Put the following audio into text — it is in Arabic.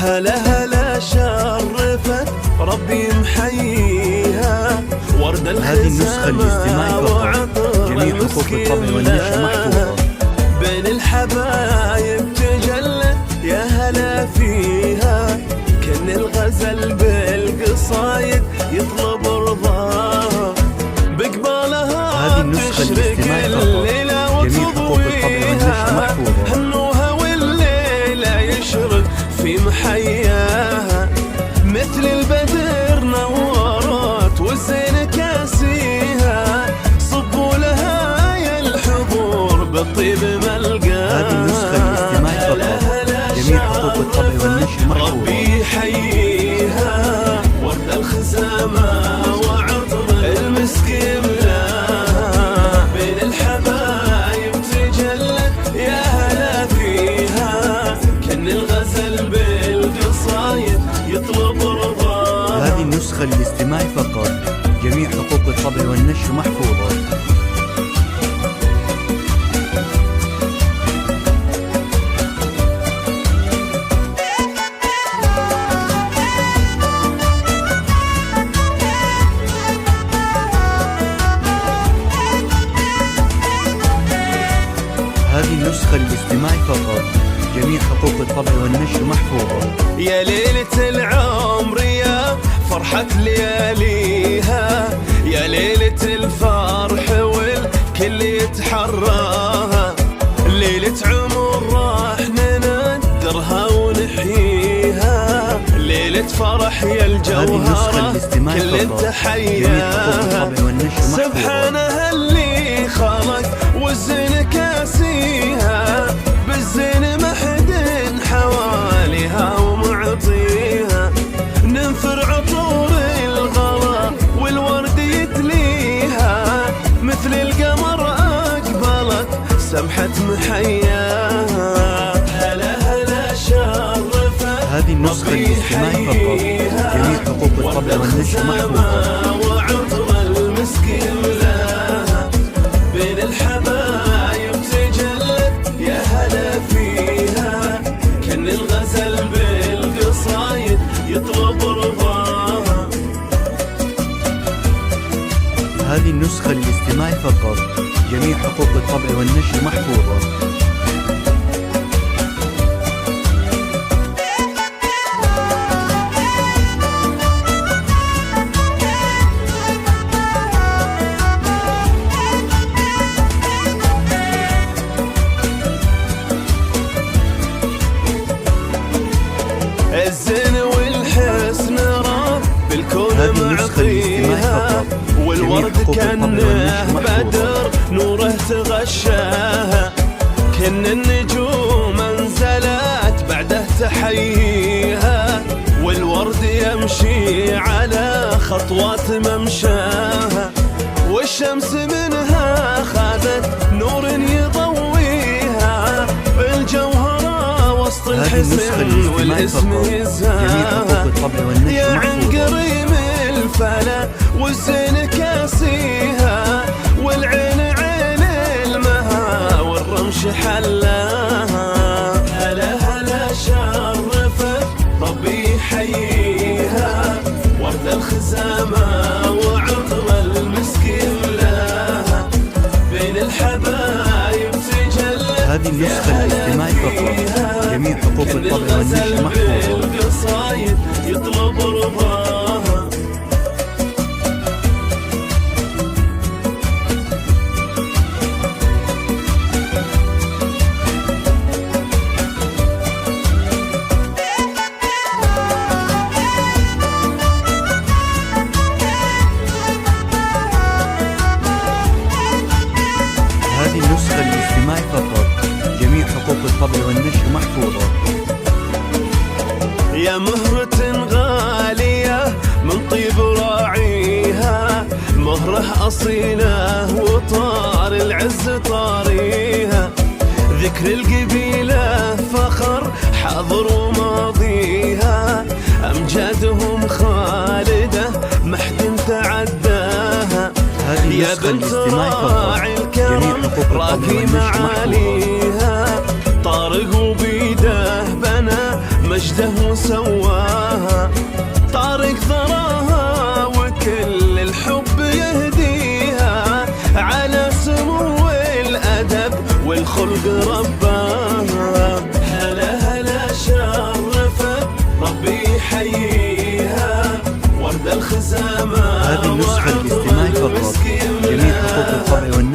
هلا هلا شرفت ربي محييها ورد الخزامة وعطر جميع حقوق الطبع والنشر محفوظة. بين الحبايب تجلت يا هلا فيها كن الغزل بالقصايد يطلب رضاها بقبالها تشرق الليلة وتضويها هنوها والليلة يشرق في محياها مثل البدر نورت والزين كاسيها صبوا لها يا الحضور بالطيب ملقاها. هذه النسخة الاستماعي فقط، جميع حقوق الطبع والنشر محفوظة. ربي يحييها ورد الخزامة وعطر المسك يملاها بين الحبايب تجلت يا هلا فيها كن الغزل بالقصايد يطلب رضاها. هذه النسخة الاستماعي فقط، جميع حقوق الطبع والنشر محفوظة. هذه النسخة الاستماعي فقط، جميع حقوق الطبع والنشر محفوظة. يا ليلة العمر يا فرحة لياليها يا ليلة الفرح والكل يتحراها ليلة عمر راح ننذرها ونحييها ليلة فرح يا الجوهرة كل التحياها سبحانها اللي خلق والزين كاسيها بالزين محد حواليها ومعطيها ننثر عطور الغلا والورد يتليها مثل القمر أقبلت سمحة محياها هلا هلا شرفت. هذه النسخة الاستماعي فقط، جميع حقوق الطبع والنشر محفوظة. وعطر المسك يملاها بين الحبايب تجلت يا هلا فيها كن الغزل بالقصايد يطلب رضاها. هذه النسخة الاستماعي فقط، جميع حقوق الطبع والنشر محفوظة. الزين والحسن رب بالكون معطيها والورد كانه بدر نوره تغشاها كن النجوم انزلت بعده تحييها والورد يمشي على خطوات ممشاها والشمس منها خذت نور يضويها الجوهرة وسط الحسن والاسم يزهاها يا عن قريم الفلا والزين كاسيها والعين عين المها والرمش حلاها هلا هلا شرفت ربي يحييها ورد الخزامة وعطر المسك يملاها بين الحبايب تجلت. هذه النسخة الاستماعي فقط، جميع حقوق الطبع والنشر محفوظة. القصايد يطلب رضاها. هذه النسخة الاستماعي فقط، جميع حقوق الطبع والنشر محفوظة. يا مهرة غالية من طيب راعيها مهره أصيلة وطار العز طاريها ذكر القبيلة فخر حاضر وماضيها أمجادهم خالدة محد تعداها يا بنت راعي الكرم راكي معاليها طارق وبيده بنى مجده وسواها، طارق ثراها وكل الحب يهديها، على سمو الأدب والخلق رباها. هلا هلا شرفت ربي يحييها، ورد الخزامة هذه النسخة للاستماع فقط، جميع حقوق الطبع والنشر